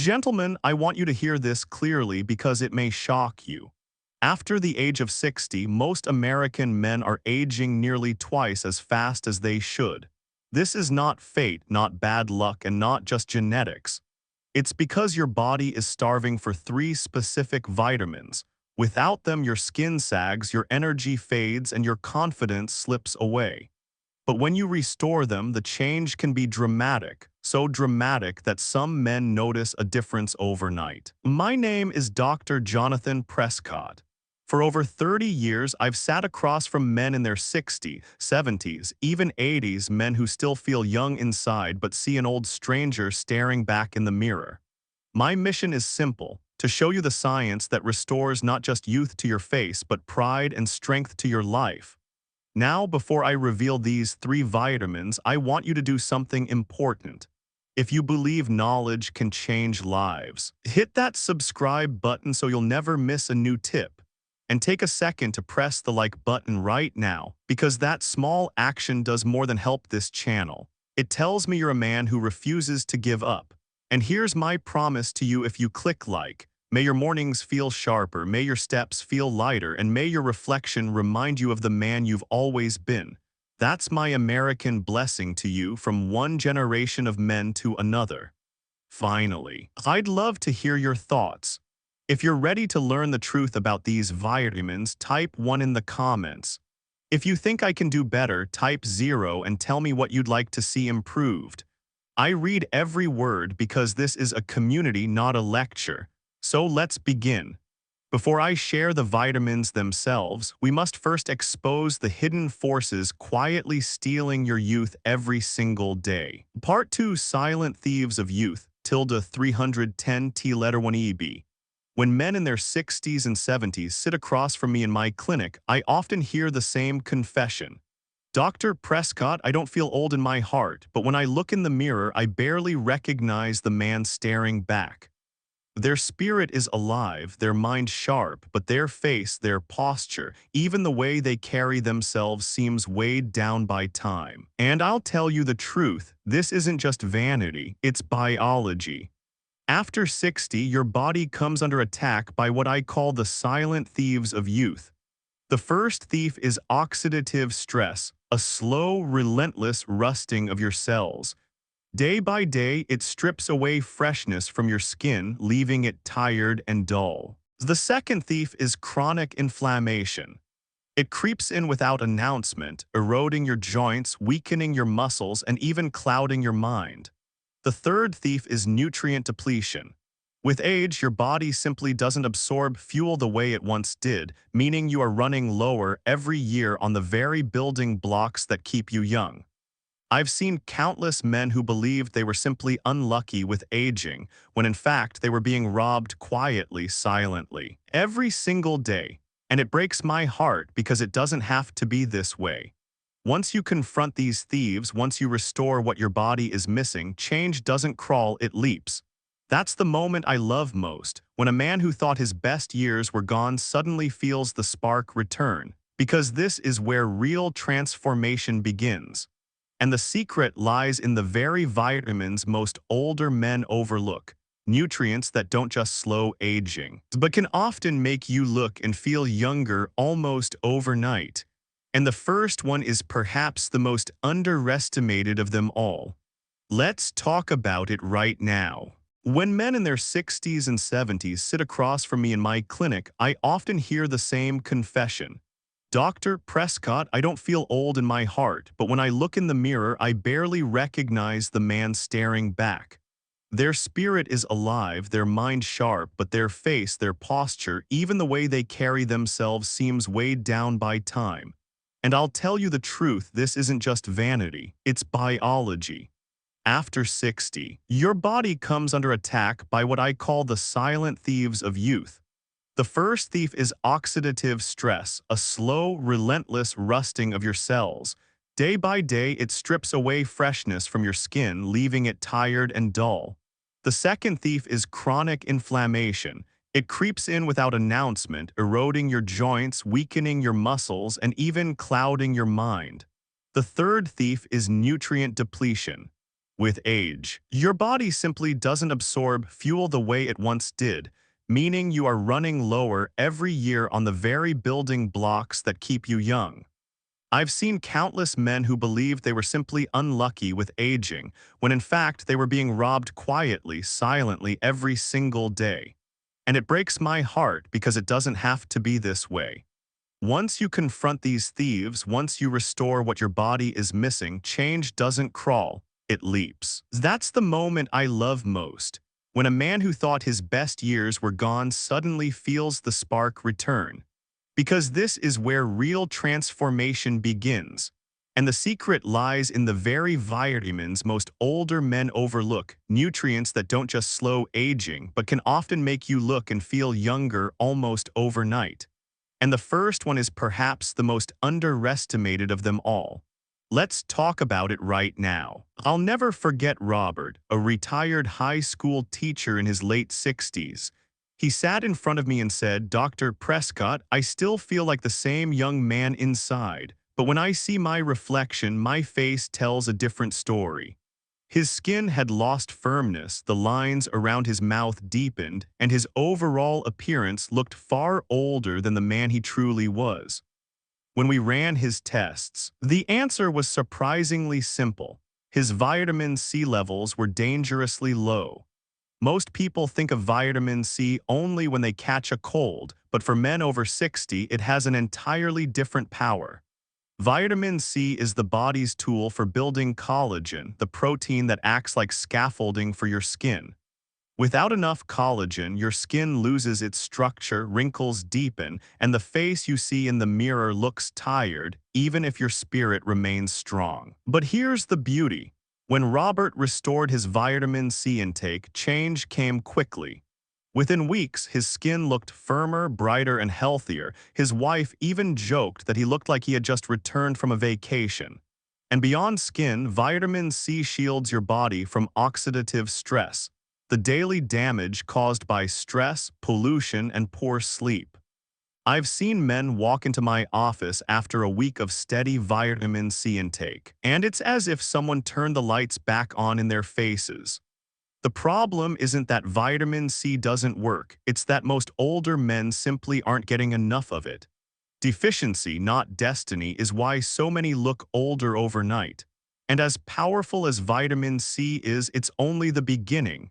Gentlemen, I want you to hear this clearly because it may shock you. After the age of 60, most American men are aging nearly twice as fast as they should. This is not fate, not bad luck, and not just genetics. It's because your body is starving for three specific vitamins. Without them, your skin sags, your energy fades, and your confidence slips away. But when you restore them, the change can be dramatic, so dramatic that some men notice a difference overnight. My name is Dr. Jonathan Prescott. For over 30 years, I've sat across from men in their 60s, 70s, even 80s, men who still feel young inside but see an old stranger staring back in the mirror. My mission is simple: to show you the science that restores not just youth to your face, but pride and strength to your life. Now, before I reveal these three vitamins, I want you to do something important. If you believe knowledge can change lives, hit that subscribe button so you'll never miss a new tip. And take a second to press the like button right now, because that small action does more than help this channel. It tells me you're a man who refuses to give up. And here's my promise to you: if you click like, may your mornings feel sharper, may your steps feel lighter, and may your reflection remind you of the man you've always been. That's my American blessing to you, from one generation of men to another. Finally, I'd love to hear your thoughts. If you're ready to learn the truth about these vitamins, type 1 in the comments. If you think I can do better, type 0 and tell me what you'd like to see improved. I read every word because this is a community, not a lecture. So let's begin. Before I share the vitamins themselves, we must first expose the hidden forces quietly stealing your youth every single day. Part 2: Silent Thieves of Youth, tilde 310 T letter 1 EB. When men in their 60s and 70s sit across from me in my clinic, I often hear the same confession. Dr. Prescott, I don't feel old in my heart, but when I look in the mirror, I barely recognize the man staring back. Their spirit is alive, their mind sharp, but their face, their posture, even the way they carry themselves seems weighed down by time. And I'll tell you the truth, this isn't just vanity, it's biology. After 60, your body comes under attack by what I call the silent thieves of youth. The first thief is oxidative stress, a slow, relentless rusting of your cells. Day by day, it strips away freshness from your skin, leaving it tired and dull. The second thief is chronic inflammation. It creeps in without announcement, eroding your joints, weakening your muscles, and even clouding your mind. The third thief is nutrient depletion. With age, your body simply doesn't absorb fuel the way it once did, meaning you are running lower every year on the very building blocks that keep you young. I've seen countless men who believed they were simply unlucky with aging, when in fact they were being robbed quietly, silently, every single day. And it breaks my heart because it doesn't have to be this way. Once you confront these thieves, once you restore what your body is missing, change doesn't crawl, it leaps. That's the moment I love most, when a man who thought his best years were gone suddenly feels the spark return, because this is where real transformation begins. And the secret lies in the very vitamins most older men overlook, nutrients that don't just slow aging, but can often make you look and feel younger almost overnight. And the first one is perhaps the most underestimated of them all. Let's talk about it right now. When men in their 60s and 70s sit across from me in my clinic, I often hear the same confession. Dr. Prescott, I don't feel old in my heart, but when I look in the mirror, I barely recognize the man staring back. Their spirit is alive, their mind sharp, but their face, their posture, even the way they carry themselves seems weighed down by time. And I'll tell you the truth, this isn't just vanity, it's biology. After 60, your body comes under attack by what I call the silent thieves of youth. The first thief is oxidative stress, a slow, relentless rusting of your cells. Day by day, it strips away freshness from your skin, leaving it tired and dull. The second thief is chronic inflammation. It creeps in without announcement, eroding your joints, weakening your muscles, and even clouding your mind. The third thief is nutrient depletion. With age, your body simply doesn't absorb fuel the way it once did, meaning you are running lower every year on the very building blocks that keep you young. I've seen countless men who believed they were simply unlucky with aging, when in fact they were being robbed quietly, silently every single day. And it breaks my heart because it doesn't have to be this way. Once you confront these thieves, once you restore what your body is missing, change doesn't crawl, it leaps. That's the moment I love most. When a man who thought his best years were gone suddenly feels the spark return. Because this is where real transformation begins. And the secret lies in the very vitamins most older men overlook, nutrients that don't just slow aging, but can often make you look and feel younger almost overnight. And the first one is perhaps the most underestimated of them all. Let's talk about it right now. I'll never forget Robert, a retired high school teacher in his late 60s. He sat in front of me and said, "Dr. Prescott, I still feel like the same young man inside, but when I see my reflection, my face tells a different story." His skin had lost firmness, the lines around his mouth deepened, and his overall appearance looked far older than the man he truly was. When we ran his tests, the answer was surprisingly simple. His vitamin C levels were dangerously low. Most people think of vitamin C only when they catch a cold, but for men over 60, it has an entirely different power. Vitamin C is the body's tool for building collagen, the protein that acts like scaffolding for your skin. Without enough collagen, your skin loses its structure, wrinkles deepen, and the face you see in the mirror looks tired, even if your spirit remains strong. But here's the beauty. When Robert restored his vitamin C intake, change came quickly. Within weeks, his skin looked firmer, brighter, and healthier. His wife even joked that he looked like he had just returned from a vacation. And beyond skin, vitamin C shields your body from oxidative stress, the daily damage caused by stress, pollution, and poor sleep. I've seen men walk into my office after a week of steady vitamin C intake, and it's as if someone turned the lights back on in their faces. The problem isn't that vitamin C doesn't work, it's that most older men simply aren't getting enough of it. Deficiency, not destiny, is why so many look older overnight. And as powerful as vitamin C is, it's only the beginning.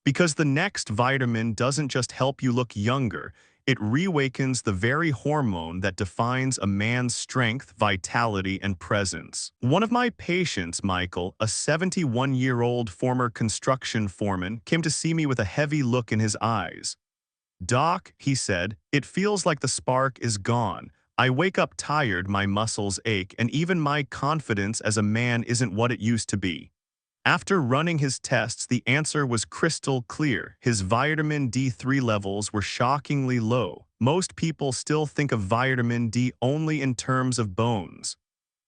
Because the next vitamin doesn't just help you look younger, it reawakens the very hormone that defines a man's strength, vitality, and presence. One of my patients, Michael, a 71-year-old former construction foreman, came to see me with a heavy look in his eyes. "Doc," he said, "it feels like the spark is gone. I wake up tired, my muscles ache, and even my confidence as a man isn't what it used to be." After running his tests, the answer was crystal clear. His vitamin D3 levels were shockingly low. Most people still think of vitamin D only in terms of bones.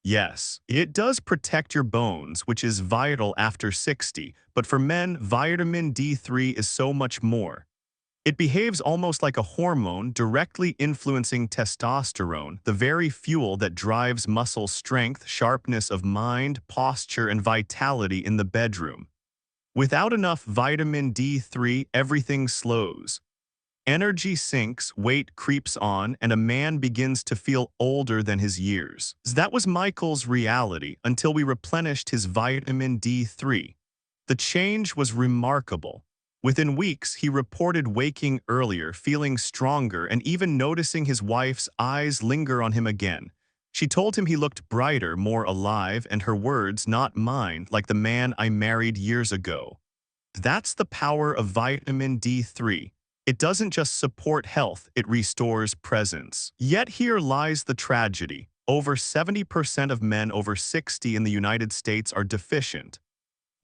Yes, it does protect your bones, which is vital after 60, but for men, vitamin D3 is so much more. It behaves almost like a hormone, directly influencing testosterone, the very fuel that drives muscle strength, sharpness of mind, posture, and vitality in the bedroom. Without enough vitamin D3, everything slows. Energy sinks, weight creeps on, and a man begins to feel older than his years. That was Michael's reality until we replenished his vitamin D3. The change was remarkable. Within weeks, he reported waking earlier, feeling stronger, and even noticing his wife's eyes linger on him again. She told him he looked brighter, more alive, and her words, "not mine, like the man I married years ago." That's the power of vitamin D3. It doesn't just support health, it restores presence. Yet here lies the tragedy. Over 70% of men over 60 in the United States are deficient.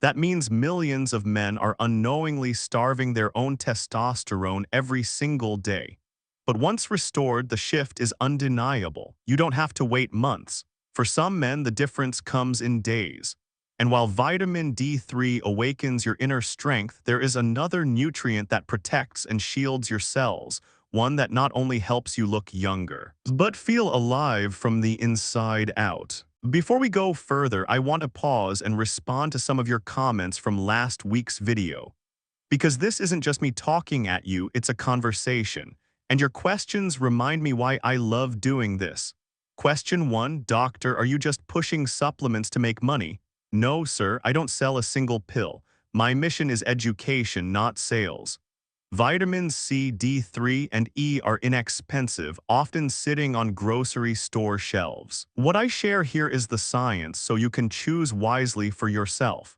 That means millions of men are unknowingly starving their own testosterone every single day. But once restored, the shift is undeniable. You don't have to wait months. For some men, the difference comes in days. And while vitamin D3 awakens your inner strength, there is another nutrient that protects and shields your cells, one that not only helps you look younger, but feel alive from the inside out. Before we go further, I want to pause and respond to some of your comments from last week's video. Because this isn't just me talking at you, it's a conversation. And your questions remind me why I love doing this. Question 1, Doctor, are you just pushing supplements to make money? No, sir, I don't sell a single pill. My mission is education, not sales. Vitamins C, D3, and E are inexpensive, often sitting on grocery store shelves. What I share here is the science, so you can choose wisely for yourself.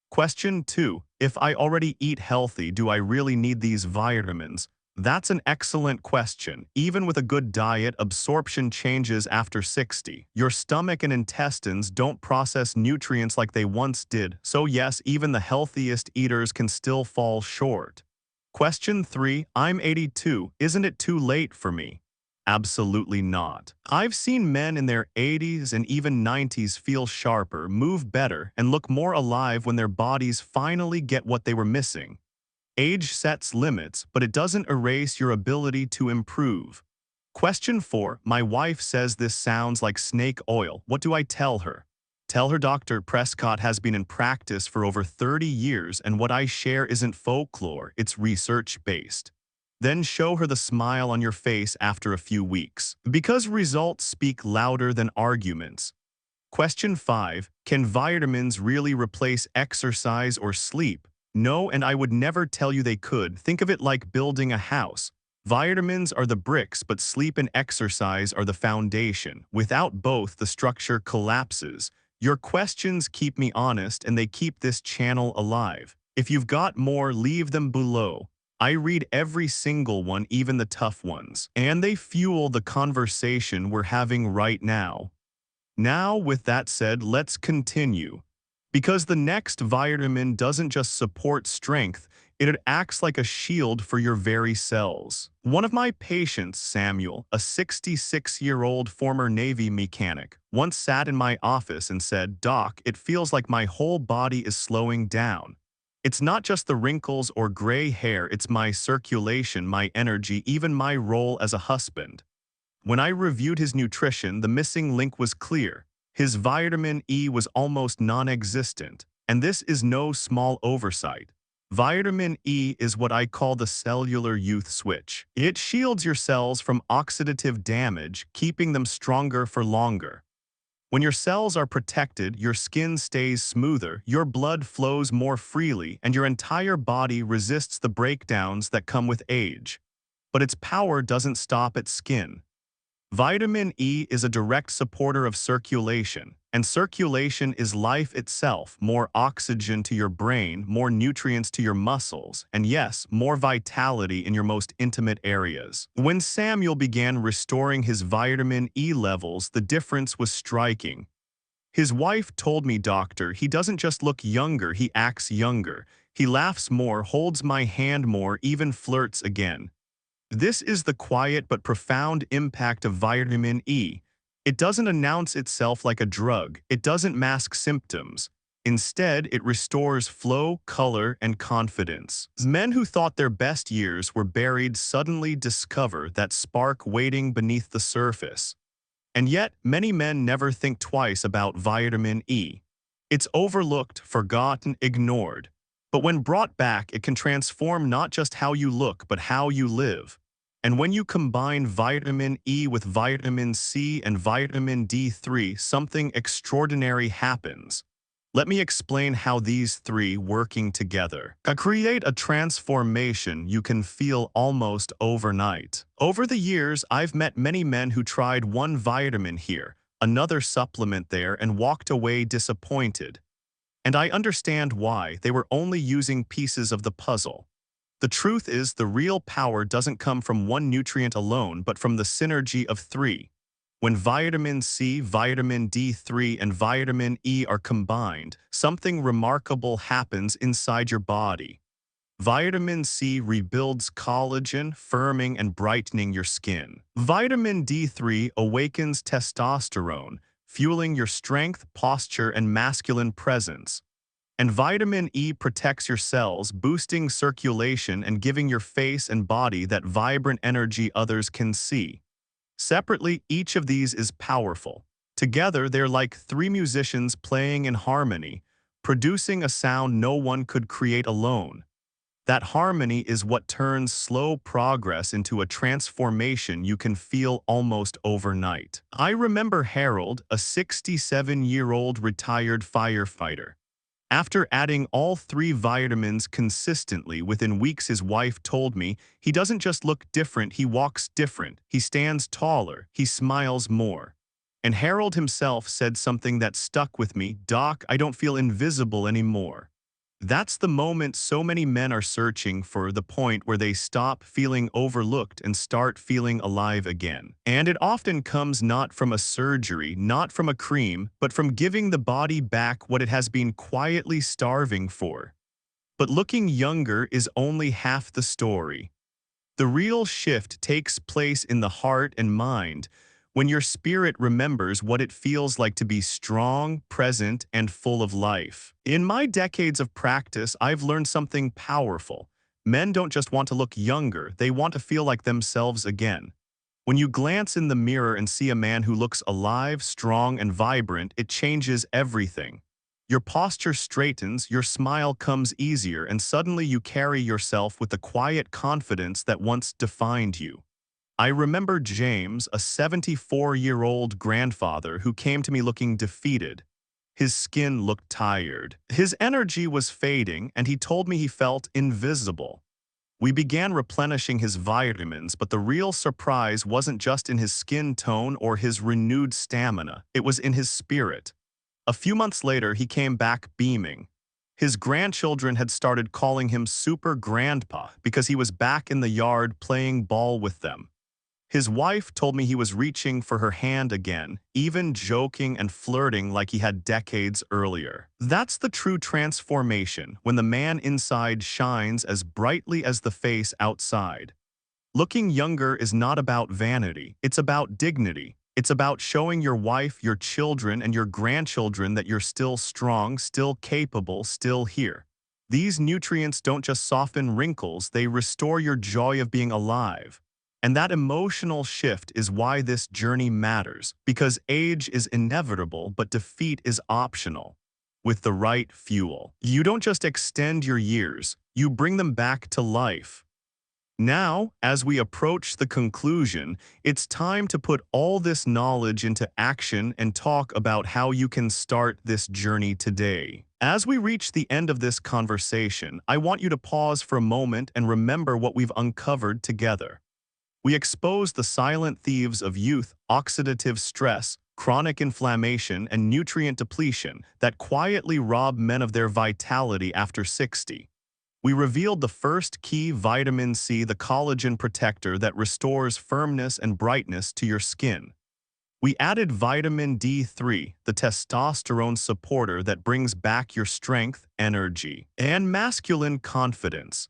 Question 2. If I already eat healthy, do I really need these vitamins? That's an excellent question. Even with a good diet, absorption changes after 60. Your stomach and intestines don't process nutrients like they once did, so yes, even the healthiest eaters can still fall short. Question 3. I'm 82. Isn't it too late for me? Absolutely not. I've seen men in their 80s and even 90s feel sharper, move better, and look more alive when their bodies finally get what they were missing. Age sets limits, but it doesn't erase your ability to improve. Question 4. My wife says this sounds like snake oil. What do I tell her? Tell her Dr. Prescott has been in practice for over 30 years and what I share isn't folklore, it's research-based. Then show her the smile on your face after a few weeks. Because results speak louder than arguments. Question 5. Can vitamins really replace exercise or sleep? No, and I would never tell you they could. Think of it like building a house. Vitamins are the bricks, but sleep and exercise are the foundation. Without both, the structure collapses. Your questions keep me honest and they keep this channel alive. If you've got more, leave them below. I read every single one, even the tough ones, and they fuel the conversation we're having right now. Now, with that said, let's continue. Because the next vitamin doesn't just support strength, it acts like a shield for your very cells. One of my patients, Samuel, a 66-year-old former Navy mechanic, once sat in my office and said, "Doc, it feels like my whole body is slowing down. It's not just the wrinkles or gray hair, it's my circulation, my energy, even my role as a husband." When I reviewed his nutrition, the missing link was clear. His vitamin E was almost non-existent, and this is no small oversight. Vitamin E is what I call the cellular youth switch. It shields your cells from oxidative damage, keeping them stronger for longer. When your cells are protected, your skin stays smoother, your blood flows more freely, and your entire body resists the breakdowns that come with age. But its power doesn't stop at skin. Vitamin E is a direct supporter of circulation, and circulation is life itself. More oxygen to your brain, more nutrients to your muscles, and yes, more vitality in your most intimate areas. When Samuel began restoring his vitamin E levels, the difference was striking. His wife told me, "Doctor, he doesn't just look younger, he acts younger. He laughs more, holds my hand more, even flirts again." This is the quiet but profound impact of vitamin E. It doesn't announce itself like a drug. It doesn't mask symptoms. Instead, it restores flow, color, and confidence. Men who thought their best years were buried suddenly discover that spark waiting beneath the surface. And yet, many men never think twice about vitamin E. It's overlooked, forgotten, ignored. But when brought back, it can transform not just how you look, but how you live. And when you combine vitamin E with vitamin C and vitamin D3, something extraordinary happens. Let me explain how these three working together create a transformation you can feel almost overnight. Over the years, I've met many men who tried one vitamin here, another supplement there, and walked away disappointed. And I understand why. They were only using pieces of the puzzle. The truth is, the real power doesn't come from one nutrient alone, but from the synergy of three. When vitamin C, vitamin D3, and vitamin E are combined, something remarkable happens inside your body. Vitamin C rebuilds collagen, firming and brightening your skin. Vitamin D3 awakens testosterone, fueling your strength, posture, and masculine presence. And vitamin E protects your cells, boosting circulation and giving your face and body that vibrant energy others can see. Separately, each of these is powerful. Together, they're like three musicians playing in harmony, producing a sound no one could create alone. That harmony is what turns slow progress into a transformation you can feel almost overnight. I remember Harold, a 67-year-old retired firefighter. After adding all three vitamins consistently within weeks, his wife told me he doesn't just look different, he walks different, he stands taller, he smiles more. And Harold himself said something that stuck with me: "Doc, I don't feel invisible anymore." That's the moment so many men are searching for, the point where they stop feeling overlooked and start feeling alive again. And it often comes not from a surgery, not from a cream, but from giving the body back what it has been quietly starving for. But looking younger is only half the story. The real shift takes place in the heart and mind, when your spirit remembers what it feels like to be strong, present, and full of life. In my decades of practice, I've learned something powerful. Men don't just want to look younger, they want to feel like themselves again. When you glance in the mirror and see a man who looks alive, strong, and vibrant, it changes everything. Your posture straightens, your smile comes easier, and suddenly you carry yourself with the quiet confidence that once defined you. I remember James, a 74-year-old grandfather who came to me looking defeated. His skin looked tired. His energy was fading, and he told me he felt invisible. We began replenishing his vitamins, but the real surprise wasn't just in his skin tone or his renewed stamina. It was in his spirit. A few months later, he came back beaming. His grandchildren had started calling him Super Grandpa because he was back in the yard playing ball with them. His wife told me he was reaching for her hand again, even joking and flirting like he had decades earlier. That's the true transformation, when the man inside shines as brightly as the face outside. Looking younger is not about vanity, it's about dignity. It's about showing your wife, your children, and your grandchildren that you're still strong, still capable, still here. These nutrients don't just soften wrinkles, they restore your joy of being alive. And that emotional shift is why this journey matters, because age is inevitable, but defeat is optional. With the right fuel, you don't just extend your years, you bring them back to life. Now, as we approach the conclusion, it's time to put all this knowledge into action and talk about how you can start this journey today. As we reach the end of this conversation, I want you to pause for a moment and remember what we've uncovered together. We expose the silent thieves of youth: oxidative stress, chronic inflammation, and nutrient depletion that quietly rob men of their vitality after 60. We revealed the first key: vitamin C, the collagen protector that restores firmness and brightness to your skin. We added vitamin D3, the testosterone supporter that brings back your strength, energy, and masculine confidence.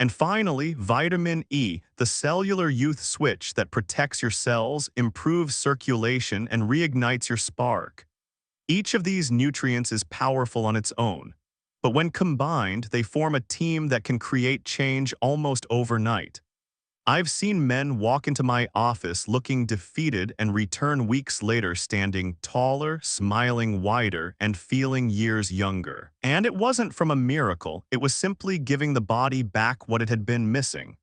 And finally, vitamin E, the cellular youth switch that protects your cells, improves circulation, and reignites your spark. Each of these nutrients is powerful on its own, but when combined, they form a team that can create change almost overnight. I've seen men walk into my office looking defeated and return weeks later standing taller, smiling wider, and feeling years younger. And it wasn't from a miracle, it was simply giving the body back what it had been missing.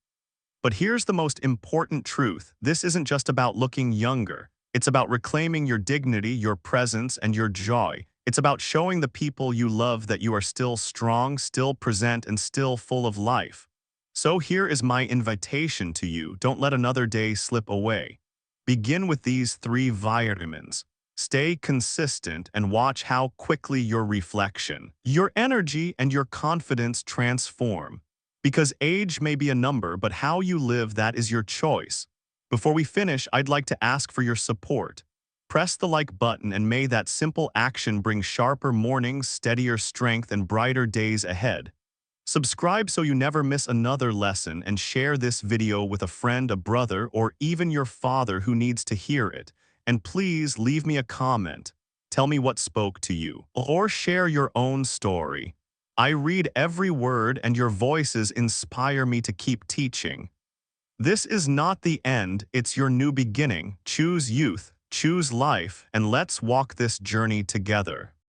But here's the most important truth: this isn't just about looking younger. It's about reclaiming your dignity, your presence, and your joy. It's about showing the people you love that you are still strong, still present, and still full of life. So here is my invitation to you: don't let another day slip away. Begin with these three vitamins. Stay consistent and watch how quickly your reflection, your energy, and your confidence transform. Because age may be a number, but how you live, that is your choice. Before we finish, I'd like to ask for your support. Press the like button, and may that simple action bring sharper mornings, steadier strength, and brighter days ahead. Subscribe so you never miss another lesson, and share this video with a friend, a brother, or even your father who needs to hear it. And please leave me a comment. Tell me what spoke to you, or share your own story. I read every word, and your voices inspire me to keep teaching. This is not the end, it's your new beginning. Choose youth, Choose life and let's walk this journey together.